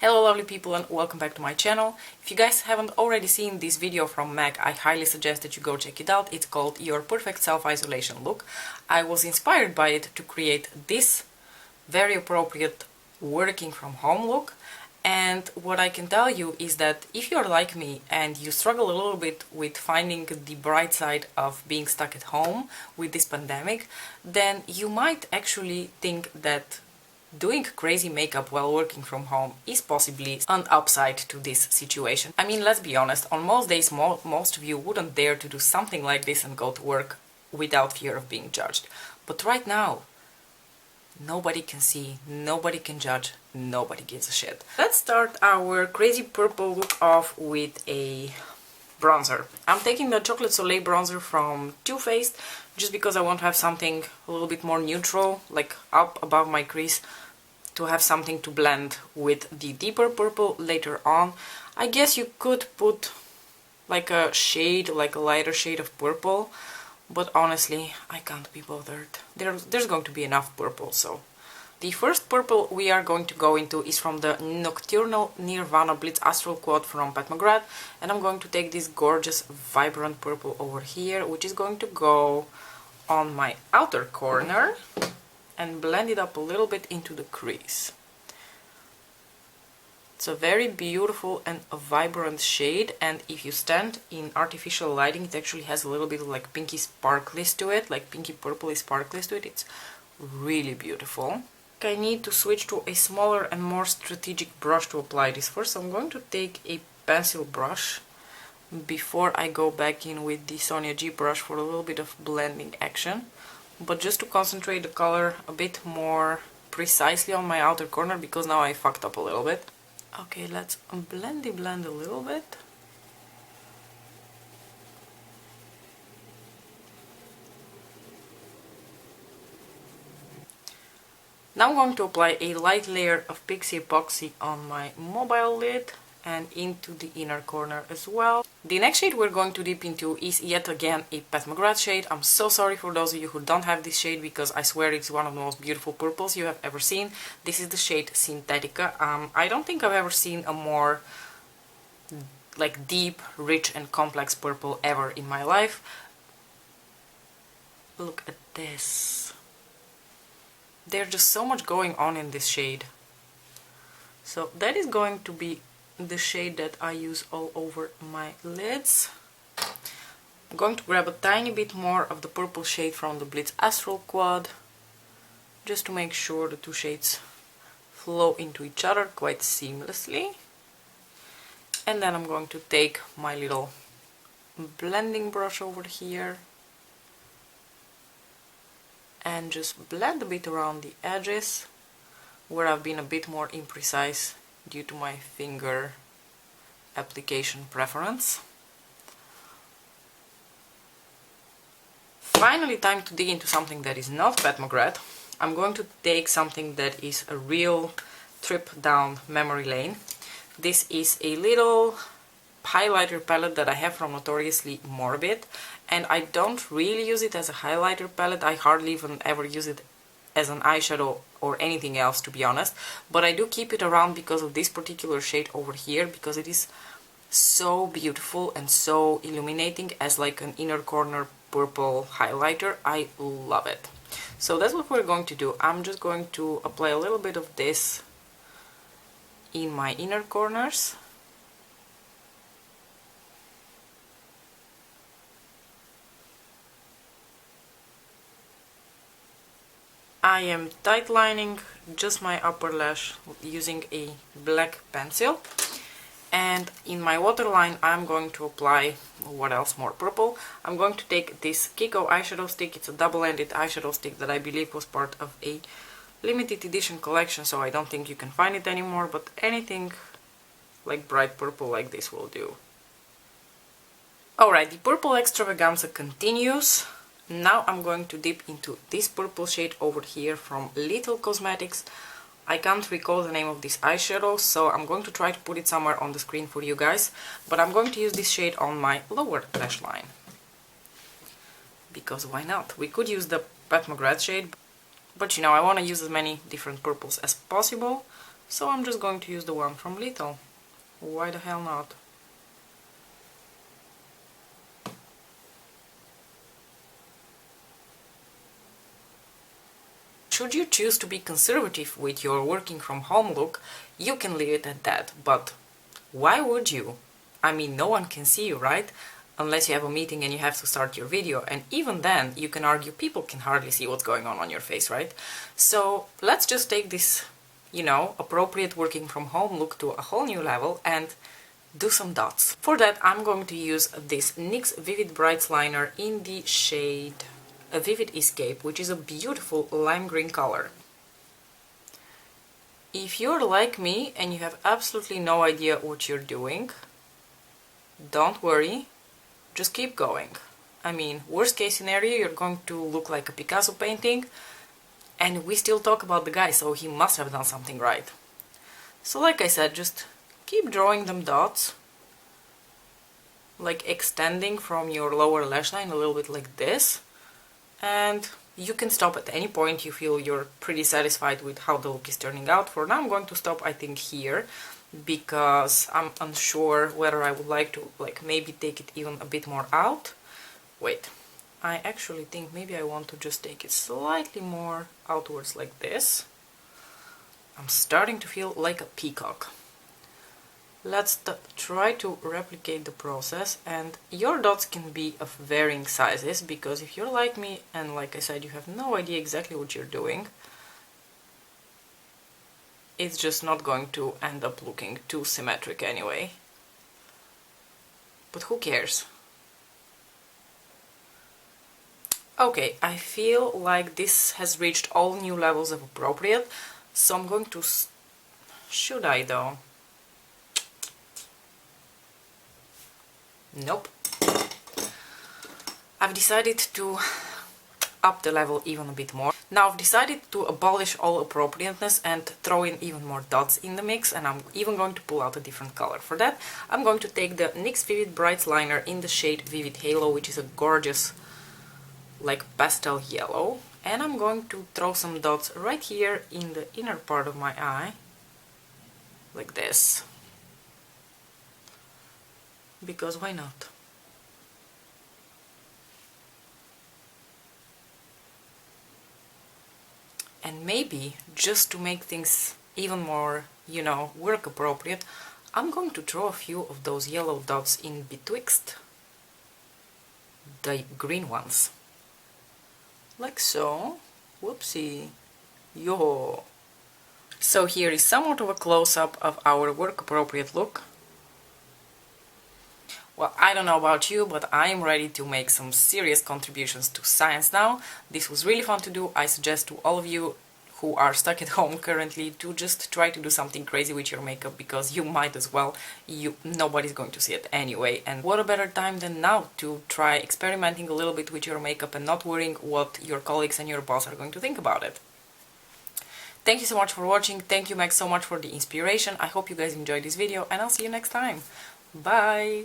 Hello lovely people and welcome back to my channel. If you guys haven't already seen this video from MAC, I highly suggest that you go check it out. It's called Your Perfect Self-Isolation Look. I was inspired by it to create this very appropriate working from home look. And what I can tell you is that if you're like me and you struggle a little bit with finding the bright side of being stuck at home with this pandemic, then you might actually think that doing crazy makeup while working from home is possibly an upside to this situation. I mean, let's be honest, on most days most of you wouldn't dare to do something like this and go to work without fear of being judged. But right now, nobody can see, nobody can judge, nobody gives a shit. Let's start our crazy purple look off with a bronzer. I'm taking the Chocolate Soleil bronzer from Too Faced just because I want to have something a little bit more neutral, like up above my crease, to have something to blend with the deeper purple later on. I guess you could put like a shade, like a lighter shade of purple, but honestly, I can't be bothered. There's going to be enough purple, so. The first purple we are going to go into is from the Nocturnal Nirvana Blitz Astral Quad from Pat McGrath, and I'm going to take this gorgeous vibrant purple over here, which is going to go on my outer corner and blend it up a little bit into the crease. It's a very beautiful and a vibrant shade, and if you stand in artificial lighting, it actually has a little bit of like pinky sparkliness to it, like pinky purpley sparkliness to it. It's really beautiful. I need to switch to a smaller and more strategic brush to apply this. First, I'm going to take a pencil brush before I go back in with the Sonia G brush for a little bit of blending action, but just to concentrate the color a bit more precisely on my outer corner, because now I fucked up a little bit. Okay, let's blend a little bit. Now I'm going to apply a light layer of Pixie Epoxy on my mobile lid and into the inner corner as well. The next shade we're going to dip into is yet again a Pat McGrath shade. I'm so sorry for those of you who don't have this shade, because I swear it's one of the most beautiful purples you have ever seen. This is the shade Synthetica. I don't think I've ever seen a more like deep, rich and complex purple ever in my life. Look at this. There's just so much going on in this shade. So that is going to be the shade that I use all over my lids. I'm going to grab a tiny bit more of the purple shade from the Blitz Astral Quad, just to make sure the two shades flow into each other quite seamlessly. And then I'm going to take my little blending brush over here and just blend a bit around the edges where I've been a bit more imprecise due to my finger application preference. Finally, time to dig into something that is not Pat McGrath. I'm going to take something that is a real trip down memory lane. This is a little highlighter palette that I have from Notoriously Morbid, and I don't really use it as a highlighter palette. I hardly even ever use it as an eyeshadow or anything else, to be honest, but I do keep it around because of this particular shade over here, because it is so beautiful and so illuminating as like an inner corner purple highlighter. I love it. So that's what we're going to do. I'm just going to apply a little bit of this in my inner corners. I am tight lining just my upper lash using a black pencil, and in my waterline I'm going to apply, what else, more purple. I'm going to take this Kiko eyeshadow stick. It's a double-ended eyeshadow stick that I believe was part of a limited edition collection, so I don't think you can find it anymore, but anything like bright purple like this will do. Alright, the purple extravaganza continues. Now I'm going to dip into this purple shade over here from Little Cosmetics. I can't recall the name of this eyeshadow, so I'm going to try to put it somewhere on the screen for you guys, but I'm going to use this shade on my lower lash line. Because why not? We could use the Pat McGrath shade, but you know, I want to use as many different purples as possible, So I'm just going to use the one from Little. Why the hell not? Should you choose to be conservative with your working from home look, you can leave it at that, but why would you? I mean, no one can see you, right? Unless you have a meeting and you have to start your video, and even then, you can argue people can hardly see what's going on your face, right? So let's just take this, appropriate working from home look to a whole new level and do some dots. For that, I'm going to use this NYX Vivid Brights liner in the shade A Vivid Escape, which is a beautiful lime green color. If you're like me and you have absolutely no idea what you're doing, don't worry, just keep going. I mean, worst case scenario, you're going to look like a Picasso painting, and we still talk about the guy, so he must have done something right. So like I said, just keep drawing them dots, like extending from your lower lash line a little bit like this, and you can stop at any point you feel you're pretty satisfied with how the look is turning out. For now I'm going to stop, I think, here, because I'm unsure whether I would like to maybe take it even a bit more out. Wait, I actually think maybe I want to just take it slightly more outwards like this. I'm starting to feel like a peacock. Let's try to replicate the process, and your dots can be of varying sizes, because if you're like me and like I said you have no idea exactly what you're doing, it's just not going to end up looking too symmetric anyway. But who cares? Okay, I feel like this has reached all new levels of appropriate, so I'm going to... Should I though? Nope. I've decided to up the level even a bit more. Now I've decided to abolish all appropriateness and throw in even more dots in the mix, and I'm even going to pull out a different color. For that, I'm going to take the NYX Vivid Brights liner in the shade Vivid Halo, which is a gorgeous, like, pastel yellow, and I'm going to throw some dots right here in the inner part of my eye, like this. Because why not? And maybe, just to make things even more, work appropriate, I'm going to draw a few of those yellow dots in betwixt the green ones. Like so. Whoopsie. Yo. So here is somewhat of a close-up of our work appropriate look. Well, I don't know about you, but I'm ready to make some serious contributions to science now. This was really fun to do. I suggest to all of you who are stuck at home currently to just try to do something crazy with your makeup, because you might as well. Nobody's going to see it anyway. And what a better time than now to try experimenting a little bit with your makeup and not worrying what your colleagues and your boss are going to think about it. Thank you so much for watching. Thank you, Meg, so much for the inspiration. I hope you guys enjoyed this video, and I'll see you next time. Bye!